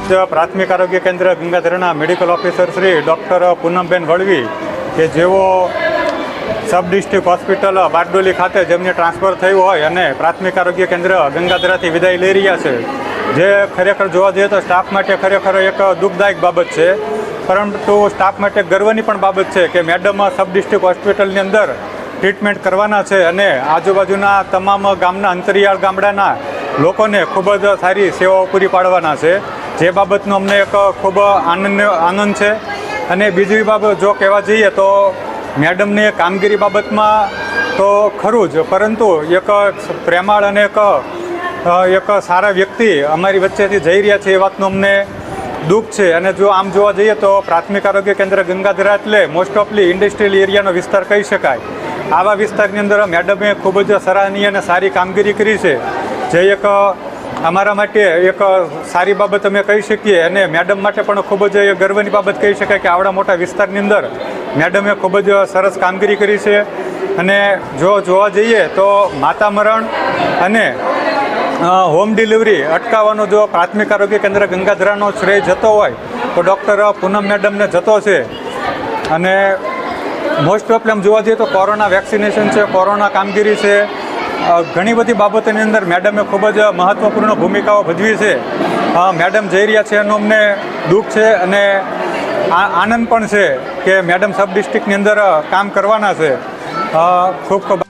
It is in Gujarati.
પ્રાથમિક આરોગ્ય કેન્દ્ર ગંગાધરના medical officer Shri doctor Poonamben Valvi કે જેઓ સબ ડિસ્ટ્રિક્ટ હોસ્પિટલ બારડોલી ખાતે જેમને ટ્રાન્સફર થયું હોય અને પ્રાથમિક આરોગ્ય કેન્દ્ર ગંગાધરાથી વિદાય લઈ રહ્યા છે, જે ખરેખર જોવા જઈએ તો સ્ટાફ માટે ખરેખર એક દુઃખદાયક બાબત છે, પરંતુ સ્ટાફ માટે ગર્વની પણ બાબત છે કે મેડમ સબ ડિસ્ટ્રિક્ટ હોસ્પિટલની અંદર ટ્રીટમેન્ટ કરવાના છે અને આજુબાજુના તમામ ગામના અંતરિયાળ ગામડાના લોકોને ખૂબ જ સારી સેવાઓ પૂરી પાડવાના છે, જે બાબતનો અમને એક ખૂબ આનંદ છે. અને બીજી બાબત જો કહેવા જઈએ તો મેડમની કામગીરી બાબતમાં તો ખરું જ, પરંતુ એક પ્રેમાળ અને એક સારા વ્યક્તિ અમારી વચ્ચેથી જઈ રહ્યા છે એ વાતનું અમને દુઃખ છે. અને જો આમ જોવા જઈએ તો પ્રાથમિક આરોગ્ય કેન્દ્ર ગંગાધરા એટલે મોસ્ટ ઓફલી ઇન્ડસ્ટ્રીયલ એરિયાનો વિસ્તાર કહી શકાય. આવા વિસ્તારની અંદર મેડમે ખૂબ જ સરાહનીય અને સારી કામગીરી કરી છે, જે એક અમારા માટે એક સારી બાબત અમે કહી શકીએ અને મેડમ માટે પણ ખૂબ જ ગર્વની બાબત કહી શકાય કે આવડા મોટા વિસ્તારની અંદર મેડમે ખૂબ જ સરસ કામગીરી કરી છે. અને જો જોવા જઈએ તો માતા મરણ અને હોમ ડિલિવરી અટકાવવાનો જો પ્રાથમિક આરોગ્ય કેન્દ્ર ગંગાધરાનો શ્રેય જતો હોય તો ડૉક્ટર પૂનમ મેડમને જતો છે. અને મોસ્ટ ઓફ એમ જોવા જઈએ તો કોરોના વેક્સિનેશન છે, કોરોના કામગીરી છે, ઘણી બધી બાબતોની અંદર મેડમે ખૂબ જ મહત્ત્વપૂર્ણ ભૂમિકાઓ ભજવી છે. મેડમ જઈ રહ્યા છે એનું અમને દુઃખ છે અને આનંદ પણ છે કે મેડમ સબ ડિસ્ટ્રિક્ટની અંદર કામ કરવાના છે. ખૂબ ખૂબ